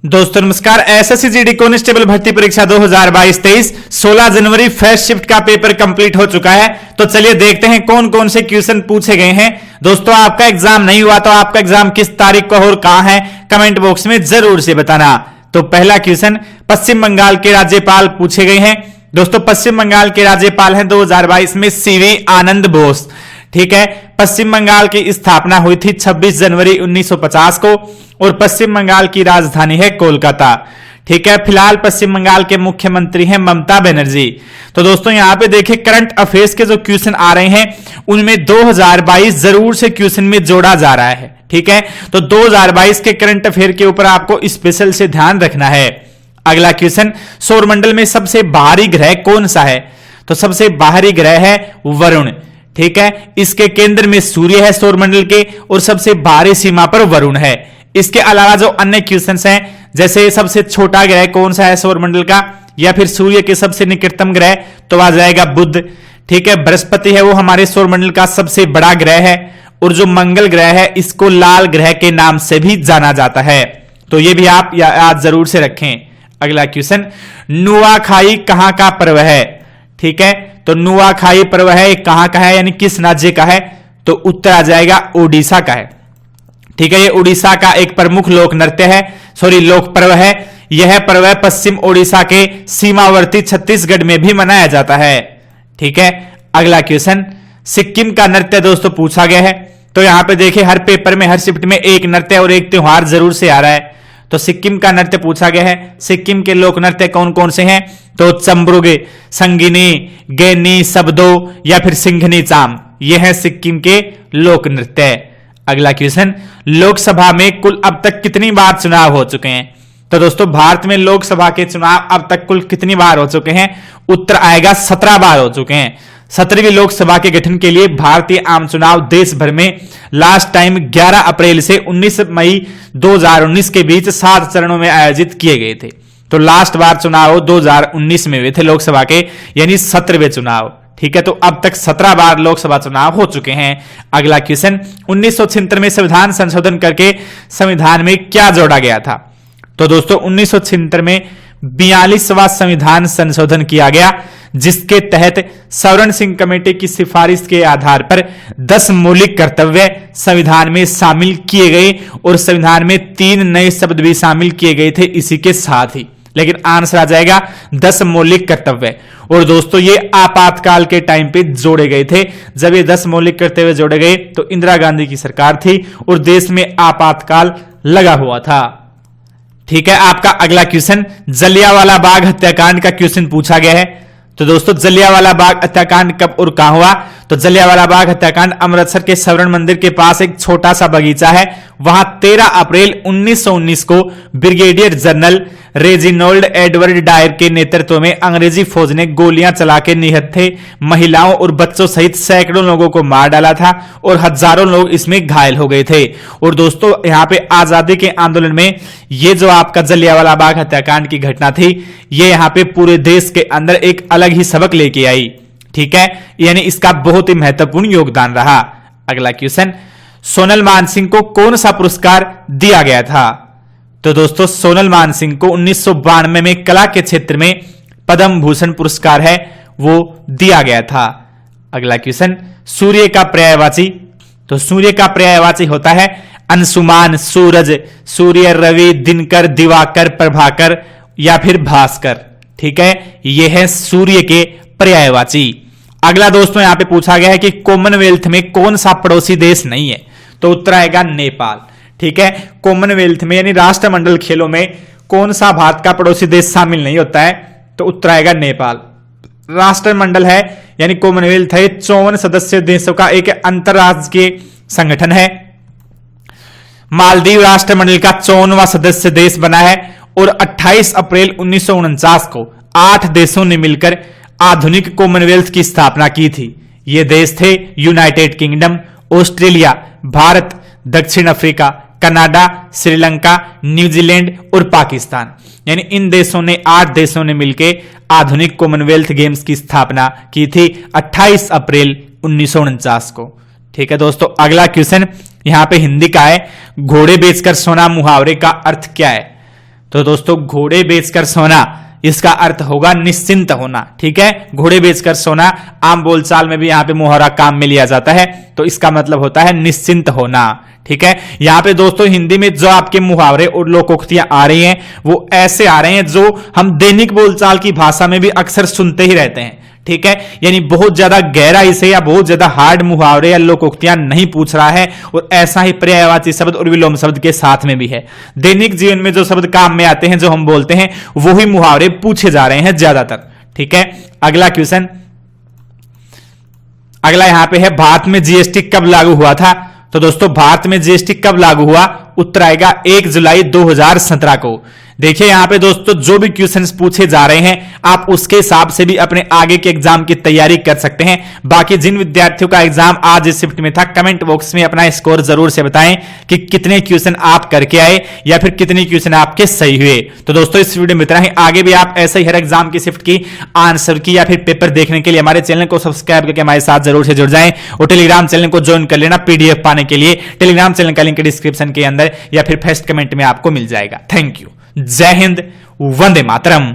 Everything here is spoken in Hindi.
दोस्तों नमस्कार। एसएससी जीडी कांस्टेबल भर्ती परीक्षा 2022-23 16 जनवरी फर्स्ट शिफ्ट का पेपर कंप्लीट हो चुका है। तो चलिए देखते हैं कौन कौन से क्वेश्चन पूछे गए हैं। दोस्तों आपका एग्जाम नहीं हुआ तो आपका एग्जाम किस तारीख को और कहां है कमेंट बॉक्स में जरूर से बताना। तो पहला क्वेश्चन पश्चिम बंगाल के राज्यपाल पूछे गए हैं। दोस्तों पश्चिम बंगाल के राज्यपाल हैं 2022 में सीवी आनंद बोस। ठीक है, पश्चिम बंगाल की स्थापना हुई थी 26 जनवरी 1950 को और पश्चिम बंगाल की राजधानी है कोलकाता। ठीक है, फिलहाल पश्चिम बंगाल के मुख्यमंत्री हैं ममता बनर्जी। तो दोस्तों यहां पे देखिए करंट अफेयर्स के जो क्वेश्चन आ रहे हैं उनमें 2022 जरूर से क्वेश्चन में जोड़ा जा रहा है। ठीक है, तो 2022 के करंट अफेयर के ऊपर आपको स्पेशल से ध्यान रखना है। अगला क्वेश्चन सौरमंडल में सबसे बाहरी ग्रह कौन सा है? तो सबसे बाहरी ग्रह है वरुण। ठीक है, इसके केंद्र में सूर्य है सौरमंडल के और सबसे बाहरी सीमा पर वरुण है। इसके अलावा जो अन्य क्वेश्चंस हैं जैसे सबसे छोटा ग्रह कौन सा है सौरमंडल का या फिर सूर्य के सबसे निकटतम ग्रह तो आ जाएगा बुध। ठीक है, बृहस्पति है वो हमारे सौरमंडल का सबसे बड़ा ग्रह है और जो मंगल ग्रह है इसको लाल ग्रह के नाम से भी जाना जाता है। तो ये भी आप याद जरूर से रखें। अगला क्वेश्चन नुआखाई कहां का पर्व है? ठीक है, तो नुआखाई पर्व है कहां का है यानी किस राज्य का है? तो उत्तर आ जाएगा उड़ीसा का है। ठीक है, ये उड़ीसा का एक प्रमुख लोक नृत्य है, लोक पर्व है। यह पर्व पश्चिम उड़ीसा के सीमावर्ती छत्तीसगढ़ में भी मनाया जाता है। ठीक है, अगला क्वेश्चन सिक्किम का नृत्य दोस्तों पूछा गया है। तो यहां पे देखिए हर पेपर में हर शिफ्ट में एक नृत्य और एक त्योहार जरूर से आ रहा है। तो सिक्किम का नृत्य पूछा गया है। सिक्किम के लोक नृत्य कौन कौन से हैं? तो चंब्रुगे, संगिनी, गेनी, सबदो या फिर सिंघनी चाम, ये है सिक्किम के लोक नृत्य। अगला क्वेश्चन लोकसभा में कुल अब तक कितनी बार चुनाव हो चुके हैं? तो दोस्तों भारत में लोकसभा के चुनाव अब तक कुल कितनी बार हो चुके हैं? उत्तर आएगा 17 बार हो चुके हैं। 17वीं लोकसभा के गठन के लिए भारतीय आम चुनाव देश भर में लास्ट टाइम 11 अप्रैल से 19 मई 2019 के बीच 7 चरणों में आयोजित किए गए थे। तो लास्ट बार चुनाव 2019 में हुए थे लोकसभा के, यानी 17वें चुनाव। ठीक है, तो अब तक 17 बार लोकसभा चुनाव हो चुके हैं। अगला क्वेश्चन 1976 में संविधान संशोधन करके संविधान में क्या जोड़ा गया था? तो दोस्तों 1976 में 42वां संविधान संशोधन किया गया जिसके तहत सवर्ण सिंह कमेटी की सिफारिश के आधार पर 10 मौलिक कर्तव्य संविधान में शामिल किए गए और संविधान में 3 नए शब्द भी शामिल किए गए थे इसी के साथ ही। लेकिन आंसर आ जाएगा 10 मौलिक कर्तव्य। और दोस्तों ये आपातकाल के टाइम पे जोड़े गए थे। जब ये 10 मौलिक कर्तव्य जोड़े गए तो इंदिरा गांधी की सरकार थी और देश में आपातकाल लगा हुआ था। ठीक है, आपका अगला क्वेश्चन जलियांवाला बाग हत्याकांड का क्वेश्चन पूछा गया है। तो दोस्तों जलियांवाला बाग हत्याकांड कब और कहां हुआ? तो जलियांवाला बाग हत्याकांड अमृतसर के स्वर्ण मंदिर के पास एक छोटा सा बगीचा है, वहां 13 अप्रैल 1919 को ब्रिगेडियर जनरल रेजिनोल्ड एडवर्ड डायर के नेतृत्व में अंग्रेजी फौज ने गोलियां चला के निहत्थे महिलाओं और बच्चों सहित सैकड़ों लोगों को मार डाला था और हजारों लोग इसमें घायल हो गए थे। और दोस्तों यहां पे आजादी के आंदोलन में ये जो आपका जलियांवाला बाग हत्याकांड की घटना थी ये यहां पे पूरे देश के अंदर एक अलग ही सबक लेके आई। ठीक है, यानी इसका बहुत ही महत्वपूर्ण योगदान रहा। अगला क्वेश्चन सोनल मानसिंह को कौन सा पुरस्कार दिया गया था? तो दोस्तों सोनल मानसिंह को 1992 में कला के क्षेत्र में पद्म भूषण पुरस्कार है वो दिया गया था। अगला क्वेश्चन सूर्य का पर्यायवाची? तो सूर्य का पर्यायवाची होता है अंशुमान, सूरज, सूर्य, रवि, दिनकर, दिवाकर, प्रभाकर या फिर भास्कर। ठीक है, ये है सूर्य के पर्यायवाची। अगला दोस्तों यहां पे पूछा गया है कि कॉमनवेल्थ में कौन सा पड़ोसी देश नहीं है? तो उत्तर आएगा नेपाल। ठीक है, कॉमनवेल्थ में यानी राष्ट्रमंडल खेलों में कौन सा भारत का पड़ोसी देश शामिल नहीं होता है? तो उत्तर आएगा नेपाल। राष्ट्रमंडल है यानी कॉमनवेल्थ है 54 सदस्य देशों का एक अंतरराष्ट्रीय संगठन है। मालदीव राष्ट्रमंडल का 54वां सदस्य देश बना है और 28 अप्रैल 1949 को 8 देशों ने मिलकर आधुनिक कॉमनवेल्थ की स्थापना की थी। ये देश थे यूनाइटेड किंगडम, ऑस्ट्रेलिया, भारत, दक्षिण अफ्रीका, कनाडा, श्रीलंका, न्यूजीलैंड और पाकिस्तान। यानी इन देशों ने 8 देशों ने मिलकर आधुनिक कॉमनवेल्थ गेम्स की स्थापना की थी 28 अप्रैल 1949 को। ठीक है दोस्तों, अगला क्वेश्चन यहां पे हिंदी का है। घोड़े बेचकर सोना मुहावरे का अर्थ क्या है? तो दोस्तों घोड़े बेचकर सोना, इसका अर्थ होगा निश्चिंत होना। ठीक है, घोड़े बेचकर सोना आम बोलचाल में भी यहां पे मुहावरा काम में लिया जाता है, तो इसका मतलब होता है निश्चिंत होना। ठीक है, यहां पे दोस्तों हिंदी में जो आपके मुहावरे और लोकोक्तियां आ रही हैं वो ऐसे आ रहे हैं जो हम दैनिक बोलचाल की भाषा में भी अक्सर सुनते ही रहते हैं। ठीक है, यानी बहुत ज्यादा गहराई से या बहुत ज्यादा हार्ड मुहावरे या लोकोक्तियां नहीं पूछ रहा है, और ऐसा ही पर्यायवाची शब्द और विलोम शब्द के साथ में भी है। दैनिक जीवन में जो शब्द काम में आते हैं, जो हम बोलते हैं, वही मुहावरे पूछे जा रहे हैं ज्यादातर। ठीक है, अगला क्वेश्चन, अगला यहां पे है भारत में जीएसटी कब लागू हुआ था। तो दोस्तों भारत में जीएसटी कब लागू हुआ, उत्तर आएगा 1 जुलाई 2017 को। देखिए यहां पे दोस्तों जो भी क्वेश्चंस पूछे जा रहे हैं आप उसके हिसाब से भी अपने आगे के एग्जाम की तैयारी कर सकते हैं। बाकी जिन विद्यार्थियों का एग्जाम आज इस शिफ्ट में था, कमेंट बॉक्स में अपना स्कोर जरूर से बताएं कि कितने क्वेश्चन आप करके आए या फिर कितने क्वेश्चन आपके सही हुए। तो दोस्तों इस वीडियो में इतना ही, आगे भी आप ऐसे ही हर एग्जाम की शिफ्ट की आंसर की या फिर पेपर देखने के लिए हमारे चैनल को सब्सक्राइब करके हमारे साथ जरूर से जुड़ जाएं, और टेलीग्राम चैनल को ज्वाइन कर लेना पीडीएफ पाने के लिए। टेलीग्राम चैनल का लिंक डिस्क्रिप्शन के अंदर या फिर फर्स्ट कमेंट में आपको मिल जाएगा। थैंक यू, जय हिंद, वंदे मातरम।